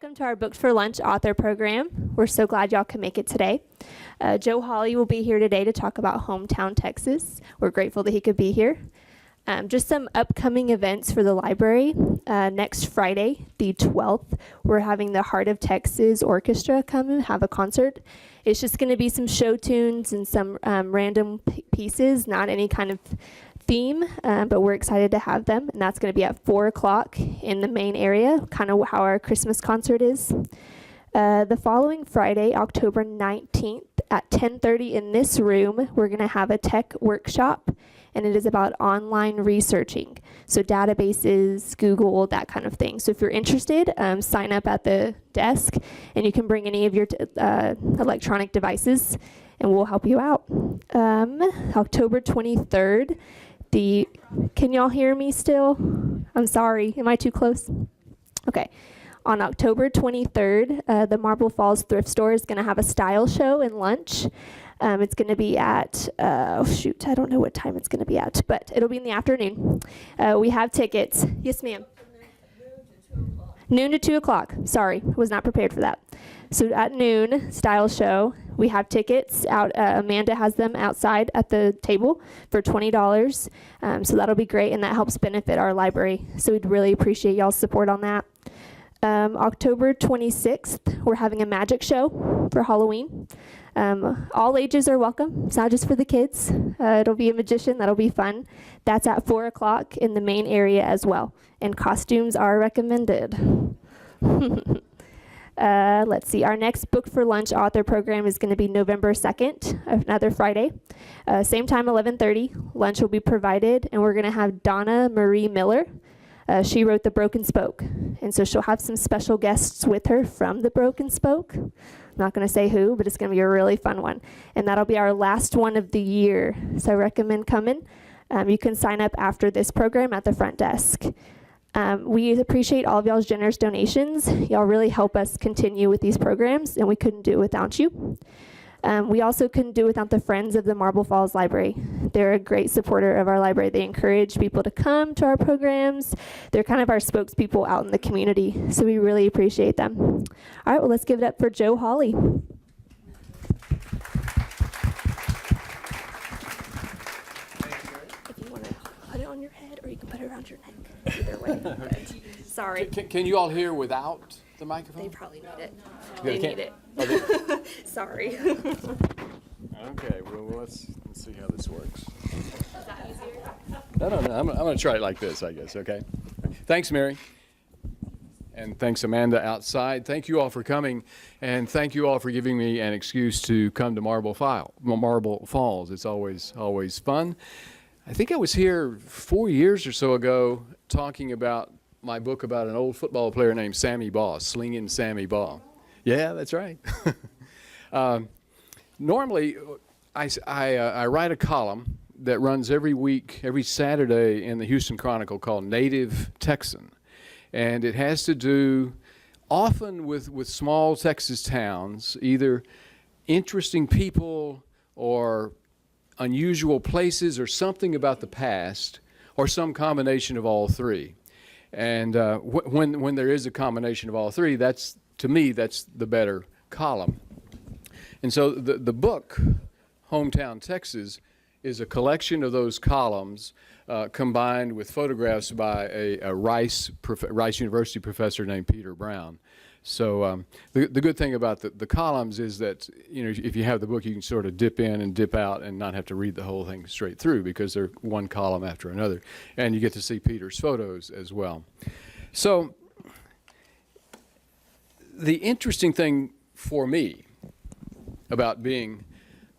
Welcome to our Booked for Lunch author program. We're so glad y'all can make it today. Joe Holley will be here today to talk about hometown Texas. We're grateful that he could be here. Just some upcoming events for the library. Next Friday, the 12th, we're having the Heart of Texas Orchestra come and have a concert. It's just going to be some show tunes and some random pieces, not any kind of theme, but we're excited to have them, and that's going to be at 4 o'clock in the main area, kind of how our Christmas concert is. The following Friday, October 19th at 10:30 in this room, we're going to have a tech workshop, and it is about online researching. So databases, Google, that kind of thing. So if you're interested, sign up at the desk, and you can bring any of your electronic devices, and we'll help you out. October 23rd, can y'all hear me still? I'm sorry, am I too close? Okay. On October 23rd, the Marble Falls Thrift Store is going to have a style show and lunch. It's going to be at, I don't know what time it's going to be at, but it'll be in the afternoon. We have tickets. Yes, ma'am. Noon to 2 o'clock. Sorry, was not prepared for that. So at noon, style show. We have tickets out. Amanda has them outside at the table for $20. So that'll be great, and that helps benefit our library. So we'd really appreciate y'all's support on that. October 26th, we're having a magic show for Halloween. All ages are welcome. It's not just for the kids. It'll be a magician. That'll be fun. That's at 4 o'clock in the main area as well. And costumes are recommended. Let's see. Our next Book for Lunch author program is going to be November 2nd, another Friday. Same time, 11:30. Lunch will be provided, and we're going to have Donna Marie Miller. She wrote The Broken Spoke, and so she'll have some special guests with her from The Broken Spoke. I'm not going to say who, but it's going to be a really fun one. And that'll be our last one of the year, so I recommend coming. You can sign up after this program at the front desk. We appreciate all of y'all's generous donations. Y'all really help us continue with these programs, and we couldn't do it without you. We also couldn't do it without the Friends of the Marble Falls Library. They're a great supporter of our library. They encourage people to come to our programs. They're kind of our spokespeople out in the community, so we really appreciate them. All right, well, let's give it up for Joe Holley. If you want to put it on your head, or you can put it around your neck. Either way. Sorry. Can you all hear without the microphone? They probably need it. They need it. Oh, Sorry. okay, well, let's see how this works. Is that easier? No, I'm going to try it like this, I guess, okay? Thanks, Mary. And thanks, Amanda, outside. Thank you all for coming, and thank you all for giving me an excuse to come to Marble Falls. It's always fun. I think I was here 4 years or so ago talking about my book about an old football player named Sammy Baugh, Slingin' Sammy Baugh. Yeah, that's right. Normally, I write a column that runs every week, every Saturday in the Houston Chronicle called Native Texan. And it has to do often with small Texas towns, either interesting people or unusual places or something about the past or some combination of all three. And when there is a combination of all three, to me, that's the better column. And so the book, Hometown Texas, is a collection of those columns combined with photographs by a Rice University professor named Peter Brown. So the good thing about the columns is that, if you have the book, you can sort of dip in and dip out and not have to read the whole thing straight through because they're one column after another. And you get to see Peter's photos as well. So the interesting thing for me about being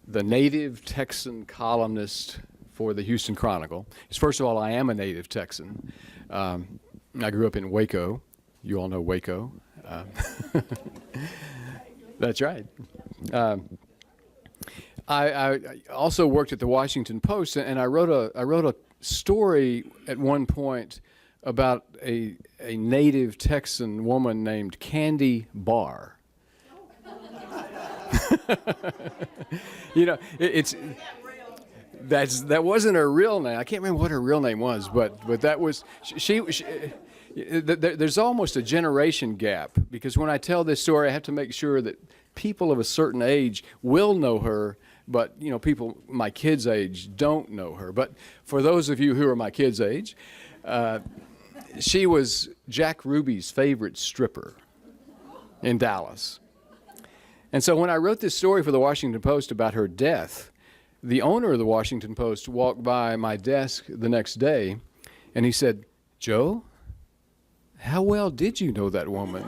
the native Texan columnist for the Houston Chronicle is, first of all, I am a native Texan. I grew up in Waco. You all know Waco. That's right. I also worked at the Washington Post, and I wrote a story at one point about a native Texan woman named Candy Barr. That wasn't her real name. I can't remember what her real name was, but that was she there's almost a generation gap, because when I tell this story, I have to make sure that people of a certain age will know her, but people my kids' age don't know her. But for those of you who are my kids' age, she was Jack Ruby's favorite stripper in Dallas. And so when I wrote this story for the Washington Post about her death, the owner of the Washington Post walked by my desk the next day, and he said, "Joe, how well did you know that woman?"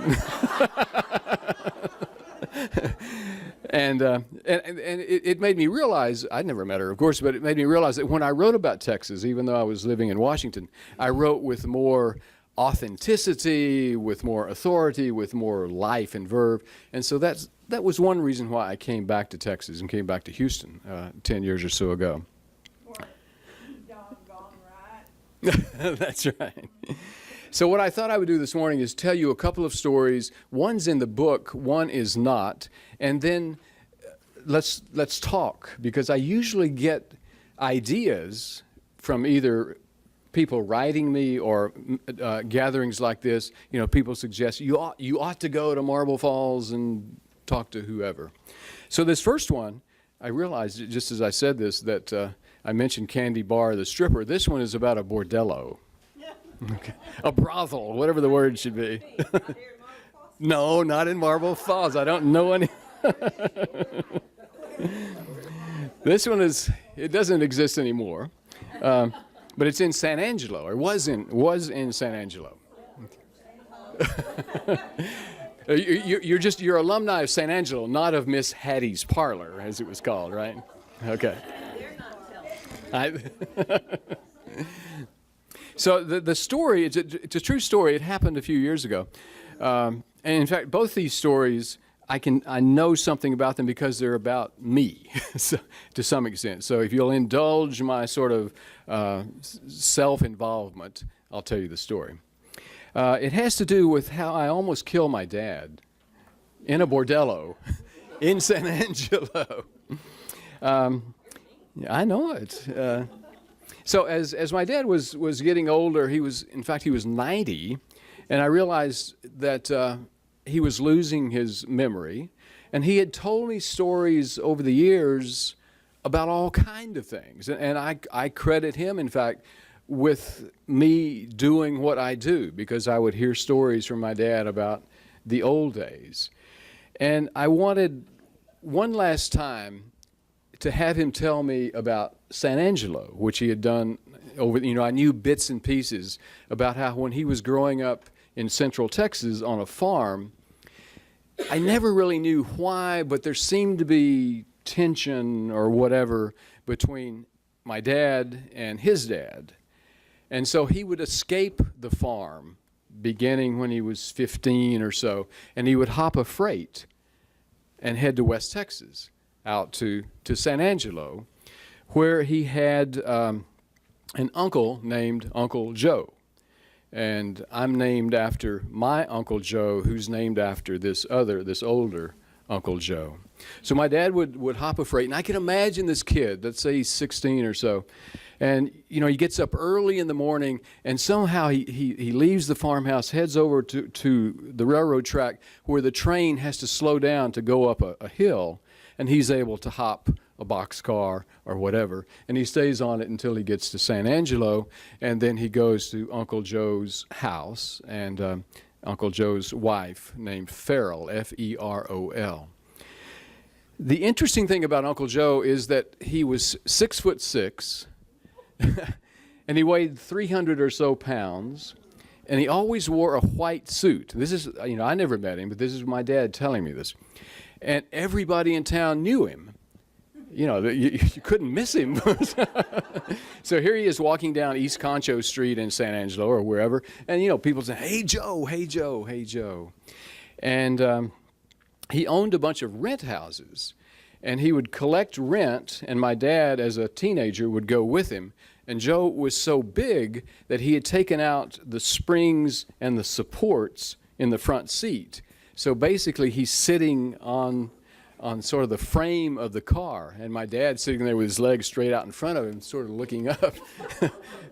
And it made me realize, I'd never met her, of course, but it made me realize that when I wrote about Texas, even though I was living in Washington, I wrote with more authenticity, with more authority, with more life and verve. And so that was one reason why I came back to Texas and came back to Houston 10 years or so ago. Doggone right. That's right. So what I thought I would do this morning is tell you a couple of stories. One's in the book, one is not. And then let's talk, because I usually get ideas from either people writing me or gatherings like this. People suggest you ought to go to Marble Falls and talk to whoever. So this first one, I realized just as I said this that I mentioned Candy Bar, the stripper. This one is about a bordello. Okay. A brothel, whatever the word should be. No, not in Marble Falls. I don't know any. This one it doesn't exist anymore, but it's in San Angelo, or was in San Angelo. You're alumni of San Angelo, not of Miss Hattie's Parlor, as it was called, right? Okay. So the story, it's a true story. It happened a few years ago. And in fact, both these stories, I know something about them because they're about me to some extent. So if you'll indulge my sort of self-involvement, I'll tell you the story. It has to do with how I almost killed my dad in a bordello in San Angelo. I know it. So as my dad was getting older, he was 90, and I realized that he was losing his memory, and he had told me stories over the years about all kinds of things, and I credit him, in fact, with me doing what I do, because I would hear stories from my dad about the old days. And I wanted one last time to have him tell me about San Angelo, which he had done over, I knew bits and pieces about how when he was growing up in Central Texas on a farm, I never really knew why, but there seemed to be tension or whatever between my dad and his dad. And so he would escape the farm beginning when he was 15 or so, and he would hop a freight and head to West Texas, out to San Angelo, where he had an uncle named Uncle Joe. And I'm named after my Uncle Joe, who's named after this older Uncle Joe. So my dad would hop a freight, and I can imagine this kid, let's say he's 16 or so, and he gets up early in the morning, and somehow he leaves the farmhouse, heads over to the railroad track where the train has to slow down to go up a hill, and he's able to hop a boxcar or whatever, and he stays on it until he gets to San Angelo, and then he goes to Uncle Joe's house, and Uncle Joe's wife named Farrell, F-E-R-O-L. The interesting thing about Uncle Joe is that he was 6'6", and he weighed 300 or so pounds, and he always wore a white suit. This is, I never met him, but this is my dad telling me this. And everybody in town knew him. You couldn't miss him. So here he is walking down East Concho Street in San Angelo or wherever, and people say, "Hey Joe, hey Joe, hey Joe." And he owned a bunch of rent houses, and he would collect rent, and my dad, as a teenager, would go with him. And Joe was so big that he had taken out the springs and the supports in the front seat. So basically, he's sitting on on sort of the frame of the car, and my dad sitting there with his legs straight out in front of him, sort of looking up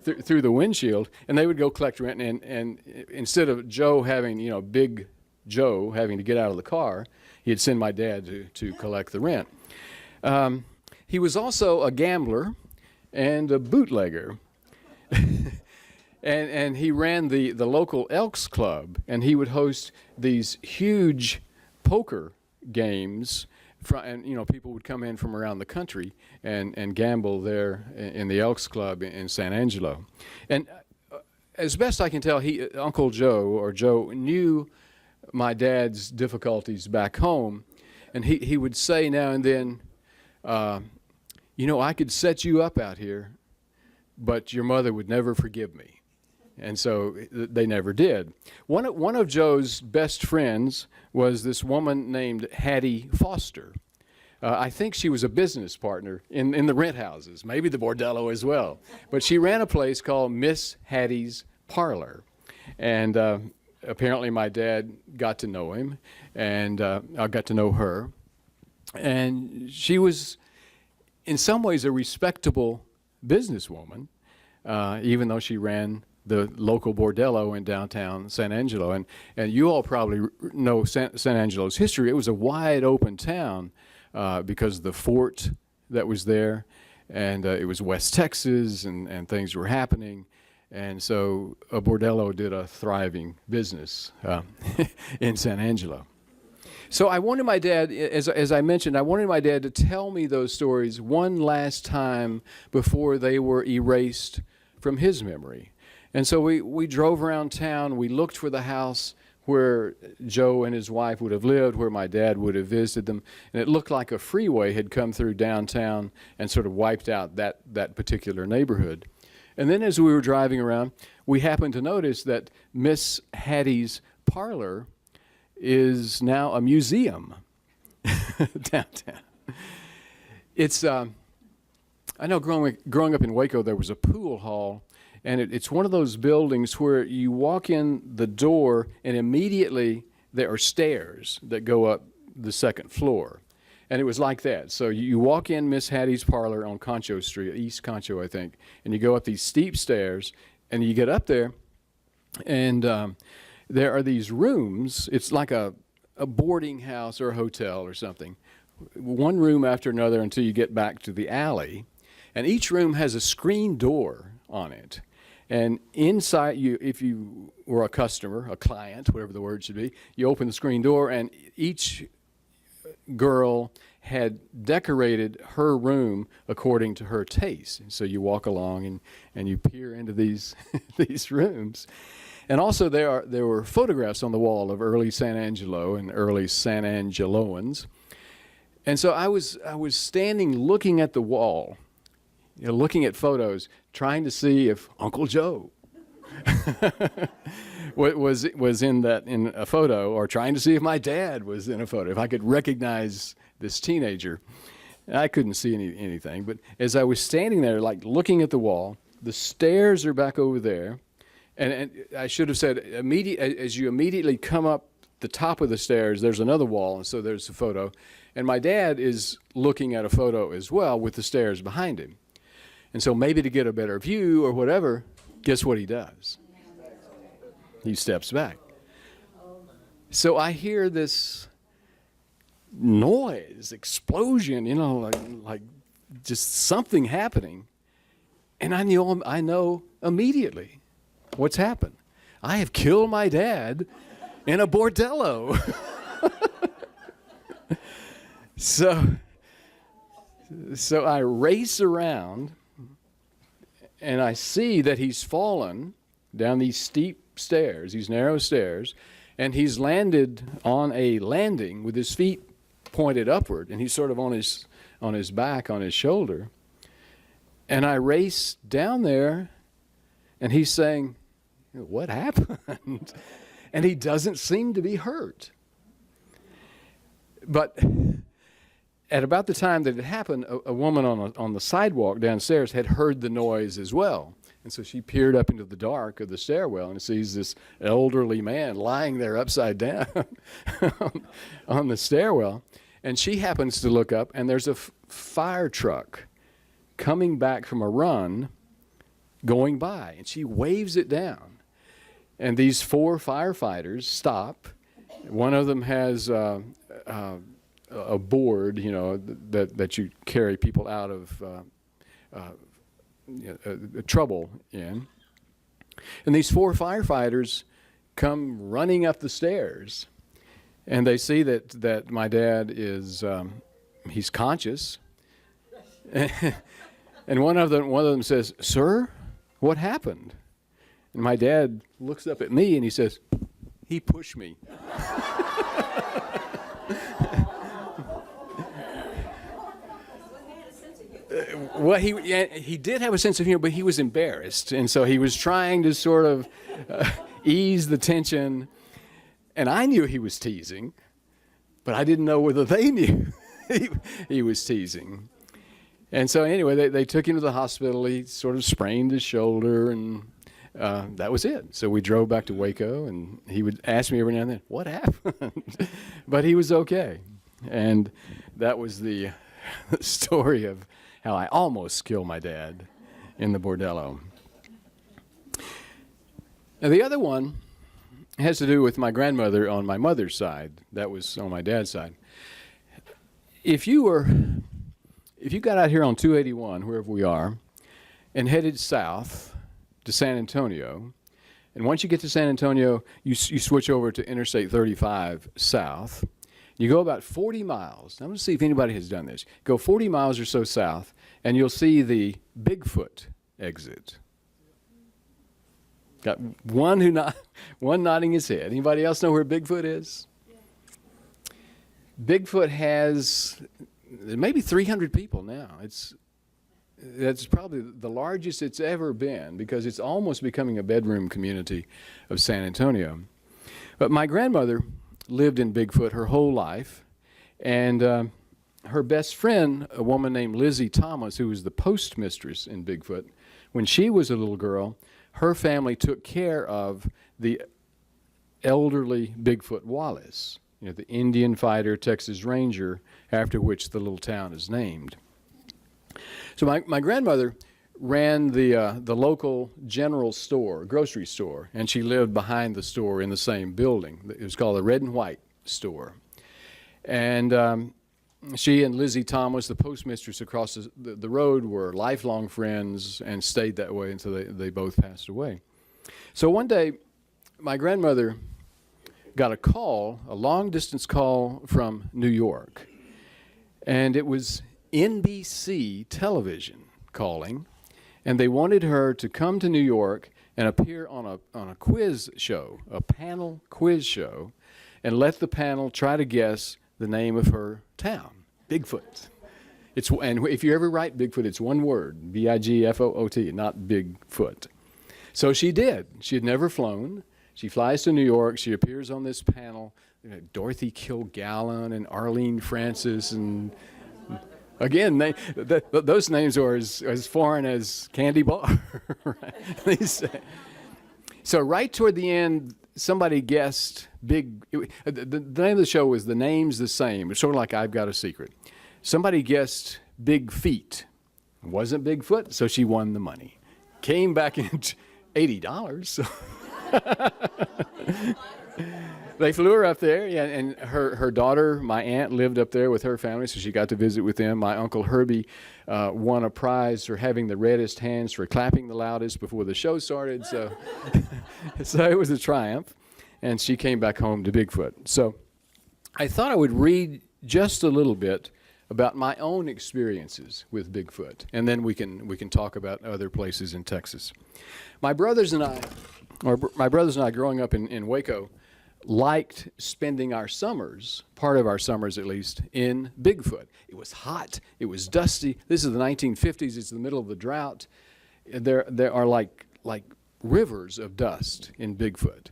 through the windshield, and they would go collect rent, and instead of Joe having, big Joe having to get out of the car, he'd send my dad to collect the rent. He was also a gambler and a bootlegger. And he ran the local Elks Club, and he would host these huge poker games, and people would come in from around the country and gamble there in the Elks Club in San Angelo. And as best I can tell, Uncle Joe knew my dad's difficulties back home, and he would say now and then, I could set you up out here, but your mother would never forgive me. And so they never did. One of Joe's best friends was this woman named Hattie Foster. I think she was a business partner in the rent houses, maybe the bordello as well. But she ran a place called Miss Hattie's Parlor. And apparently my dad got to know him, and I got to know her. And she was, in some ways, a respectable businesswoman, even though she ran the local bordello in downtown San Angelo. And you all probably know San Angelo's history. It was a wide open town because of the fort that was there, and it was West Texas, and things were happening. And so a bordello did a thriving business in San Angelo. So I wanted my dad, as I mentioned, I wanted my dad to tell me those stories one last time before they were erased from his memory. And so we drove around town. We looked for the house where Joe and his wife would have lived, where my dad would have visited them. And it looked like a freeway had come through downtown and sort of wiped out that particular neighborhood. And then as we were driving around, we happened to notice that Miss Hattie's Parlor is now a museum downtown. It's, I know growing up in Waco, there was a pool hall, and it's one of those buildings where you walk in the door and immediately there are stairs that go up the second floor. And it was like that. So you walk in Miss Hattie's Parlor on Concho Street, East Concho, I think, and you go up these steep stairs, and you get up there, and there are these rooms. It's like a boarding house or a hotel or something, one room after another until you get back to the alley. And each room has a screen door on it. And inside, if you were a customer, a client, whatever the word should be, you open the screen door, and each girl had decorated her room according to her taste. And so you walk along and you peer into these these rooms. And also there were photographs on the wall of early San Angelo and early San Angeloans. And so I was standing looking at the wall, looking at photos, trying to see if Uncle Joe was in a photo, or trying to see if my dad was in a photo, if I could recognize this teenager. I couldn't see anything, but as I was standing there, like looking at the wall, the stairs are back over there, and I should have said, as you immediately come up the top of the stairs, there's another wall, and so there's a photo, and my dad is looking at a photo as well with the stairs behind him. And so maybe to get a better view or whatever, guess what he does? He steps back. So I hear this noise, explosion, like just something happening. And I know immediately what's happened. I have killed my dad in a bordello. So I race around, and I see that he's fallen down these steep stairs, these narrow stairs, and he's landed on a landing with his feet pointed upward, and he's sort of on his back, on his shoulder. And I race down there, and he's saying, "What happened?" And he doesn't seem to be hurt. But at about the time that it happened, a woman on the sidewalk downstairs had heard the noise as well. And so she peered up into the dark of the stairwell and sees this elderly man lying there upside down on the stairwell. And she happens to look up, and there's a fire truck coming back from a run going by, and she waves it down. And these 4 firefighters stop. One of them has a board, that you carry people out of trouble in. And these 4 firefighters come running up the stairs, and they see that my dad is he's conscious. And one of them says, "Sir, what happened?" And my dad looks up at me and he says, "He pushed me." Well, he did have a sense of humor, but he was embarrassed, and so he was trying to sort of ease the tension. And I knew he was teasing, but I didn't know whether they knew he was teasing. And so anyway, they took him to the hospital. He sort of sprained his shoulder, and that was it. So we drove back to Waco, and he would ask me every now and then, "What happened?" But he was okay. And that was the story of how I almost killed my dad in the bordello. Now the other one has to do with my grandmother on my mother's side. That was on my dad's side. If you got out here on 281, wherever we are, and headed south to San Antonio, and once you get to San Antonio, you switch over to Interstate 35 south. You go about 40 miles. I'm going to see if anybody has done this. Go 40 miles or so south, and you'll see the Bigfoot exit. Got one nodding his head. Anybody else know where Bigfoot is? Yeah. Bigfoot has maybe 300 people now. That's probably the largest it's ever been, because it's almost becoming a bedroom community of San Antonio. But my grandmother lived in Bigfoot her whole life, and her best friend, a woman named Lizzie Thomas, who was the postmistress in Bigfoot, when she was a little girl, her family took care of the elderly Bigfoot Wallace, the Indian fighter, Texas Ranger, after which the little town is named. So my grandmother ran the local general store, grocery store, and she lived behind the store in the same building. It was called the Red and White store. And she and Lizzie Thomas, the postmistress across the road, were lifelong friends and stayed that way until they both passed away. So one day, my grandmother got a long-distance call from New York. And it was NBC television calling, and they wanted her to come to New York and appear on a quiz show, a panel quiz show, and let the panel try to guess the name of her town, Bigfoot. And if you ever write Bigfoot, it's one word, Bigfoot, not Bigfoot. So she did. She had never flown. She flies to New York. She appears on this panel. Dorothy Kilgallen and Arlene Francis, and again, those names are as foreign as candy bar. Right? So right toward the end, somebody guessed the name of the show was The Name's the Same. It's sort of like I've Got a Secret. Somebody guessed Big Feet. It wasn't Bigfoot, so she won the money. Came back in $80. So they flew her up there, yeah, and her daughter, my aunt, lived up there with her family, so she got to visit with them. My Uncle Herbie won a prize for having the reddest hands for clapping the loudest before the show started, so it was a triumph, and she came back home to Bigfoot. So I thought I would read just a little bit about my own experiences with Bigfoot, and then we can talk about other places in Texas. My brothers and I growing up in Waco, liked spending our summers, part of our summers at least, in Bigfoot. It was hot. It was dusty. This is the 1950s. It's the middle of the drought. There are like rivers of dust in Bigfoot.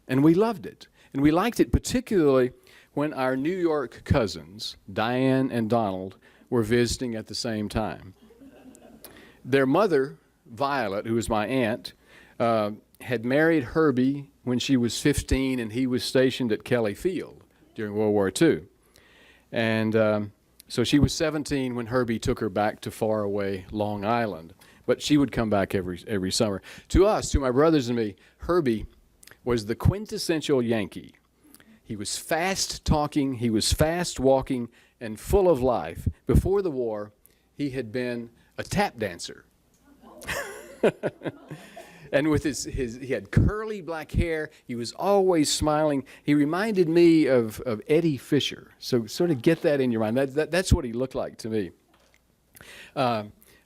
And we loved it. And we liked it particularly when our New York cousins, Diane and Donald, were visiting at the same time. Their mother, Violet, who was my aunt, had married Herbie when she was 15, and he was stationed at Kelly Field during World War II. And so she was 17 when Herbie took her back to faraway Long Island. But she would come back every summer. To us, to my brothers and me, Herbie was the quintessential Yankee. He was fast talking, he was fast walking, and full of life. Before the war, he had been a tap dancer. And with he had curly black hair. He was always smiling. He reminded me of Eddie Fisher. So sort of get that in your mind. That's what he looked like to me.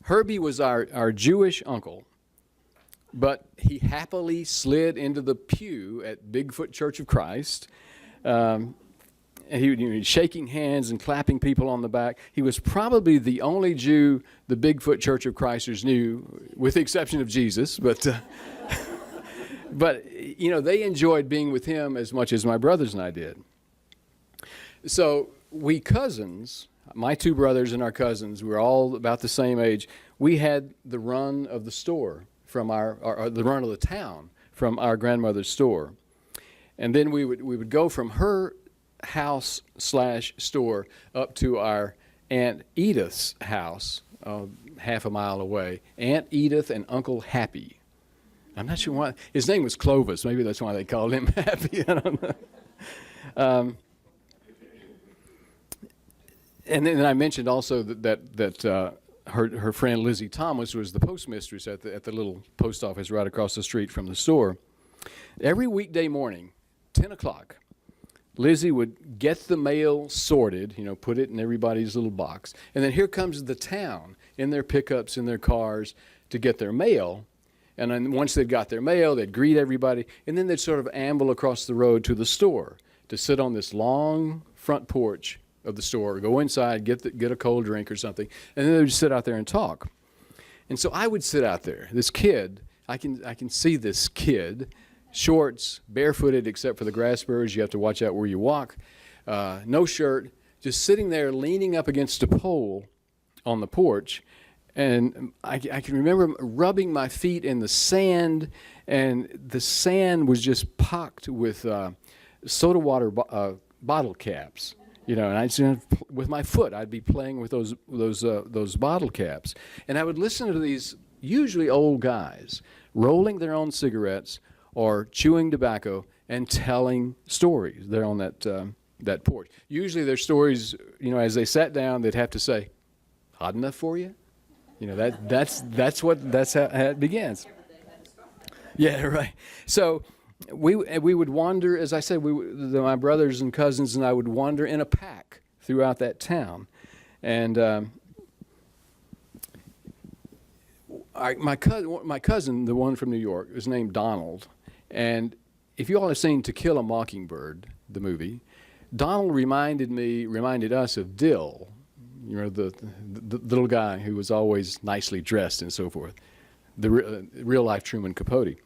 Herbie was our Jewish uncle, but he happily slid into the pew at Bigfoot Church of Christ. And he would be shaking hands and clapping people on the back. He was probably the only Jew the Bigfoot Church of Christers knew, with the exception of Jesus. But, they enjoyed being with him as much as my brothers and I did. So we cousins, my two brothers and our cousins, we were all about the same age. We had the run of the store from or the run of the town from our grandmother's store. And then we would go from her house/store up to our Aunt Edith's house, half a mile away. Aunt Edith and Uncle Happy. I'm not sure why. His name was Clovis. Maybe that's why they called him Happy. I don't know. And then I mentioned also that her friend Lizzie Thomas was the postmistress at the little post office right across the street from the store. Every weekday morning, 10 o'clock, Lizzie would get the mail sorted, put it in everybody's little box. And then here comes the town in their pickups, in their cars, to get their mail. And then once they'd got their mail, they'd greet everybody. And then they'd sort of amble across the road to the store to sit on this long front porch of the store, go inside, get a cold drink or something. And then they'd just sit out there and talk. And so I would sit out there, this kid, I can see this kid, shorts, barefooted except for the grass spurs. You have to watch out where you walk. No shirt, just sitting there leaning up against a pole on the porch. And I can remember rubbing my feet in the sand, and the sand was just pocked with soda water bottle caps. And I just, with my foot, I'd be playing with those bottle caps. And I would listen to these usually old guys rolling their own cigarettes or chewing tobacco and telling stories there on that porch. Usually their stories, as they sat down, they'd have to say, "Hot enough for you?" That's how it begins. Yeah, right. So we would wander, as I said, my brothers and cousins and I would wander in a pack throughout that town, and my cousin, the one from New York, is named Donald. And if you all have seen To Kill a Mockingbird, the movie, Donald reminded us of Dill, the little guy who was always nicely dressed and so forth, the real-life Truman Capote.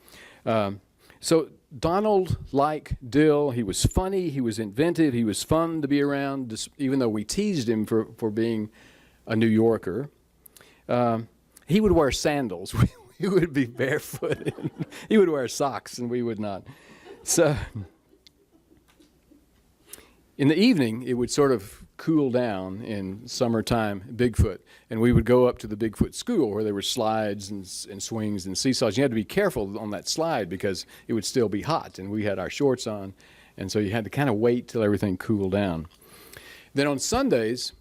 So Donald, like Dill, he was funny, he was inventive, he was fun to be around, even though we teased him for being a New Yorker. He would wear sandals. We would be barefooted. He would wear socks, and we would not. So in the evening, it would sort of cool down in summertime Bigfoot, and we would go up to the Bigfoot school where there were slides and swings and seesaws. You had to be careful on that slide because it would still be hot, and we had our shorts on, and so you had to kind of wait till everything cooled down. Then on Sundays,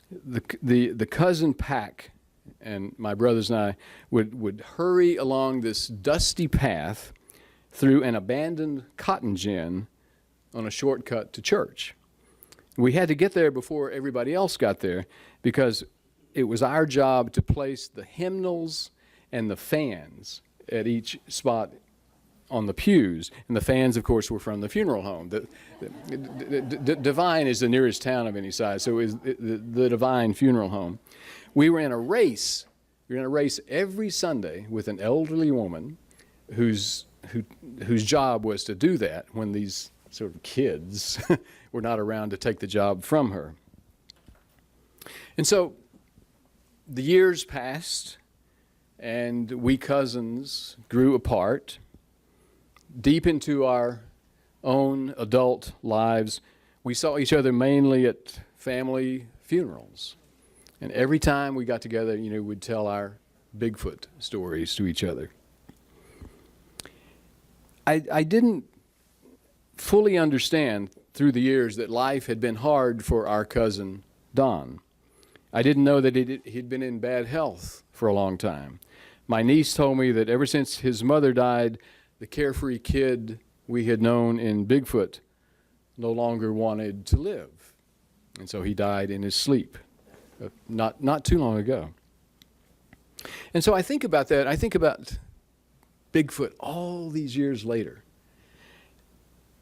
the cousin pack and my brothers and I would hurry along this dusty path through an abandoned cotton gin on a shortcut to church. We had to get there before everybody else got there because it was our job to place the hymnals and the fans at each spot on the pews. And the fans, of course, were from the funeral home. The Divine is the nearest town of any size, so it was the Divine Funeral Home. We were in a race. We were in a race every Sunday with an elderly woman whose job was to do that when these sort of kids were not around to take the job from her. And so the years passed, and we cousins grew apart. Deep into our own adult lives, we saw each other mainly at family funerals. And every time we got together, we'd tell our Bigfoot stories to each other. I didn't fully understand through the years that life had been hard for our cousin Don. I didn't know that he'd been in bad health for a long time. My niece told me that ever since his mother died, the carefree kid we had known in Bigfoot no longer wanted to live. And so he died in his sleep, not too long ago. And so I think about that. I think about Bigfoot all these years later.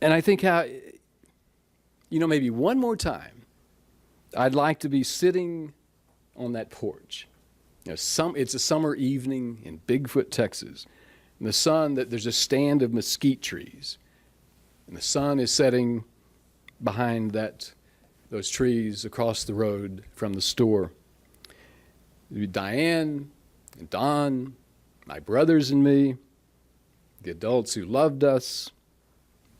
And I think how, maybe one more time, I'd like to be sitting on that porch. It's a summer evening in Bigfoot, Texas. And there's a stand of mesquite trees. And the sun is setting behind those trees across the road from the store. It'd be Diane and Don, my brothers and me, the adults who loved us.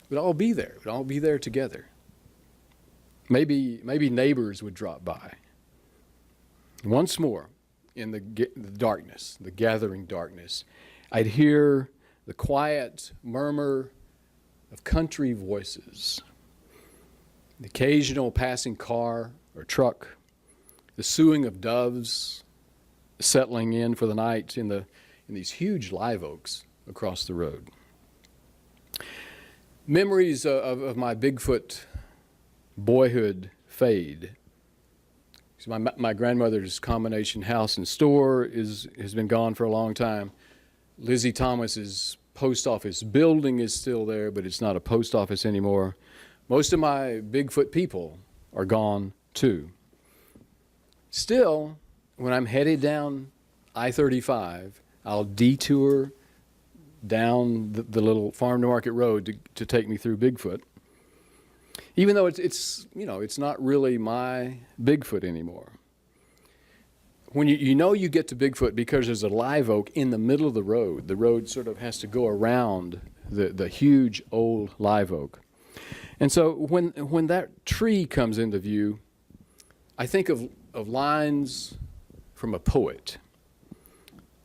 We'd all be there. We'd all be there together. Maybe neighbors would drop by. Once more, in the darkness, the gathering darkness, I'd hear the quiet murmur of country voices, the occasional passing car or truck, the soughing of doves settling in for the night in these huge live oaks across the road. Memories of my Bigfoot boyhood fade. My grandmother's combination house and store has been gone for a long time. Lizzie Thomas's post office building is still there, but it's not a post office anymore. Most of my Bigfoot people are gone too. Still, when I'm headed down I-35, I'll detour down the little farm to market road to take me through Bigfoot. Even though it's not really my Bigfoot anymore. When you get to Bigfoot because there's a live oak in the middle of the road sort of has to go around the huge old live oak. And so when that tree comes into view, I think of lines from a poet.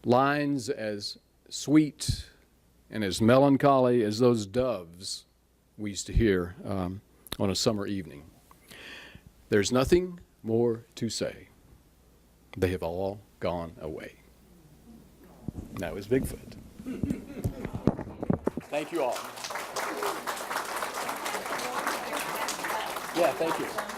Lines as sweet and as melancholy as those doves we used to hear on a summer evening. There's nothing more to say. They have all gone away. That was Bigfoot. Thank you all. Yeah, thank you.